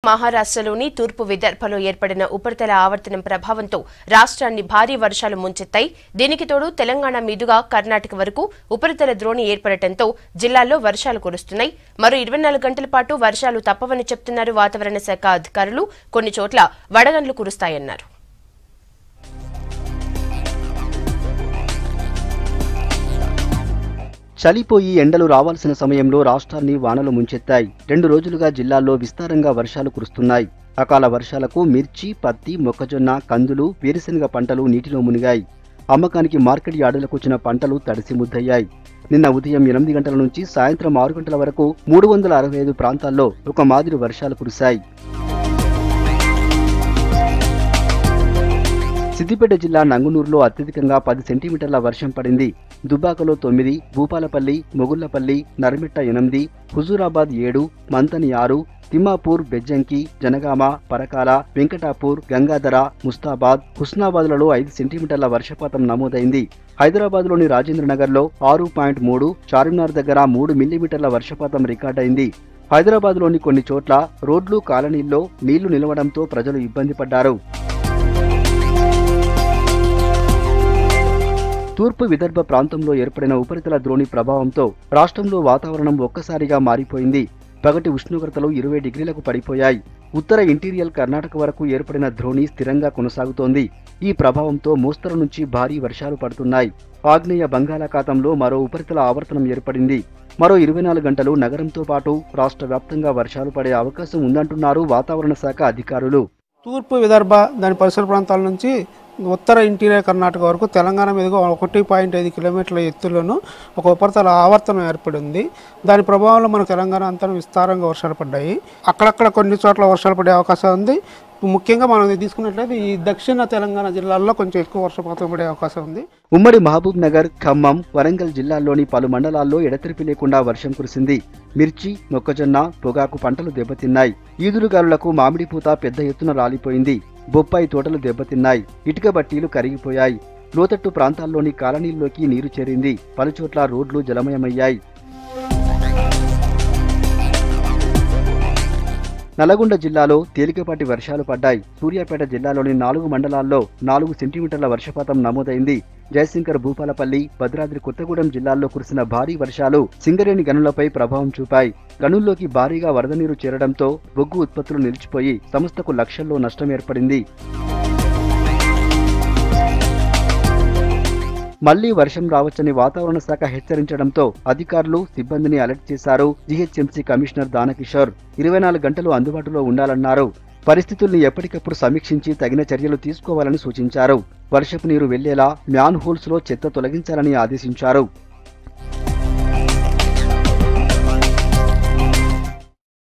మహారాష్ట్రలోని తూర్పు విదర్భలో ఏర్పడిన ఉపరితల ఆవర్తనం ప్రభావంతో రాష్ట్రాన్ని భారీ వర్షాలు ముంచెత్తాయి. దీనికి తోడు తెలంగాణ మీదుగా కర్ణాటక వరకు ఉపరితల ద్రోణి ఏర్పడటంతో జిల్లాల్లో వర్షాలు కురుస్తున్నాయి. మరో 24 గంటల పాటు వర్షాలు తప్పవని చెప్తున్నారు వాతావరణ శాఖ అధికారులు. కొన్ని చోట్ల వడగండ్లు కురుస్తాయన్నారు. చలిపోయి ఎండలు రావాల్సిన సమయంలో రాష్ట్రాన్ని వానలు ముంచెత్తాయి. 2 రోజులుగా జిల్లాల్లో విస్తారంగా వర్షాలు కురుస్తున్నాయి. అకాల వర్షాలకు మిర్చి, పత్తి, మొక్కజొన్న, కందులు, వేరుశెనగ పంటలు నీటిలో మునిగాయి. అమ్మకానికి మార్కెట్ యార్డులకు వచ్చిన పంటలు తడిసి ముద్దయ్యాయి. నిన్న ఉదయం 8 గంటల నుంచి సాయంత్రం 6 గంటల వరకు 365 ప్రాంతాల్లో ఒక మాదిరి వర్షాలు కురిశాయి. సిద్దిపేట జిల్లా నంగునూరులో అత్యధికంగా 10 సెంటీమీటర్ల వర్షం పడింది. దుబ్బాకలో 9, భూపాలపల్లి, మొగుళ్లపల్లి, నర్మిట్ట 8, హుజూరాబాద్ 7, మంతని 6, తిమ్మాపూర్, బెజ్జంకి, జనగామ, పరకాల, వెంకటాపూర్, గంగాధర, ముస్తాబాద్, హుస్నాబాద్లలో 5 సెంటీమీటర్ల వర్షపాతం నమోదైంది. హైదరాబాద్లోని రాజేంద్రనగర్లో 6.3, చార్మినార్ దగ్గర 3 మిల్లీమీటర్ల వర్షపాతం రికార్డైంది. హైదరాబాద్లోని కొన్ని చోట్ల రోడ్లు, కాలనీల్లో నీళ్లు నిలవడంతో ప్రజలు ఇబ్బంది పడ్డారు. తూర్పు విదర్భ ప్రాంతంలో ఏర్పడిన ఉపరితల ద్రోణి ప్రభావంతో రాష్ట్రంలో వాతావరణం ఒక్కసారిగా మారిపోయింది. పగటి ఉష్ణోగ్రతలు 20 డిగ్రీలకు పడిపోయాయి. ఉత్తర ఇంటీరియల్ కర్ణాటక వరకు ఏర్పడిన ద్రోణి స్థిరంగా కొనసాగుతోంది. ఈ ప్రభావంతో మోస్తరు నుంచి భారీ వర్షాలు పడుతున్నాయి. ఆగ్నేయ బంగాళాఖాతంలో మరో ఉపరితల ఆవర్తనం ఏర్పడింది. మరో 24 గంటలు నగరంతో పాటు రాష్ట్ర వ్యాప్తంగా వర్షాలు పడే అవకాశం ఉందంటున్నారు వాతావరణ శాఖ అధికారులు. తూర్పు విదర్భ దాని పరిసర ప్రాంతాల నుంచి ఉత్తర ఇంటీరియర్ కర్ణాటక వరకు తెలంగాణ మీదుగా 1.5 కిలోమీటర్ల ఎత్తులోనూ ఒక ఉపరితల ఆవర్తనం ఏర్పడింది. దాని ప్రభావంలో మన తెలంగాణ అంతా విస్తారంగా వర్షాలు పడ్డాయి. అక్కడక్కడ కొన్ని చోట్ల వర్షాలు పడే అవకాశం ఉంది. ముఖ్యంగా మనం తీసుకున్నట్లయితే ఈ దక్షిణ తెలంగాణ జిల్లాల్లో కొంచెం ఎక్కువ వర్షపాతం పడే అవకాశం ఉంది. ఉమ్మడి మహబూబ్ నగర్, ఖమ్మం, వరంగల్ జిల్లాల్లోని పలు మండలాల్లో ఎడతెరిపి లేకుండా వర్షం కురిసింది. మిర్చి, మొక్కజొన్న, పొగాకు పంటలు దెబ్బతిన్నాయి. ఈదురుగాలులకు మామిడి పూత పెద్ద ఎత్తున రాలిపోయింది. బొప్పాయి తోటలు దెబ్బతిన్నాయి. ఇటుక బట్టీలు కరిగిపోయాయి. లోతట్టు ప్రాంతాల్లోని కాలనీల్లోకి నీరు చేరింది. పలుచోట్ల రోడ్లు జలమయమయ్యాయి. నల్లగొండ జిల్లాలో తేలికపాటి వర్షాలు పడ్డాయి. సూర్యాపేట జిల్లాలోని 4 మండలాల్లో 4 సెంటీమీటర్ల వర్షపాతం నమోదైంది. జయశంకర్, భూపాలపల్లి, భద్రాద్రి కొత్తగూడెం జిల్లాల్లో కురిసిన భారీ వర్షాలు సింగరేణి గనులపై ప్రభావం చూపాయి. గనుల్లోకి భారీగా వరద నీరు చేరడంతో బొగ్గు ఉత్పత్తులు నిలిచిపోయి సంస్థకు లక్షల్లో నష్టం ఏర్పడింది. మళ్లీ వర్షం రావచ్చని వాతావరణ శాఖ హెచ్చరించడంతో అధికారులు, సిబ్బందిని అలర్ట్ చేశారు. జీహెచ్ఎంసీ కమిషనర్ దానకిషోర్ 24 గంటలు అందుబాటులో ఉండాలన్నారు. పరిస్థితుల్ని ఎప్పటికప్పుడు సమీక్షించి తగిన చర్యలు తీసుకోవాలని సూచించారు. వర్షపు నీరు వెళ్లేలా మ్యాన్ హోల్స్ లో చెత్త తొలగించాలని ఆదేశించారు.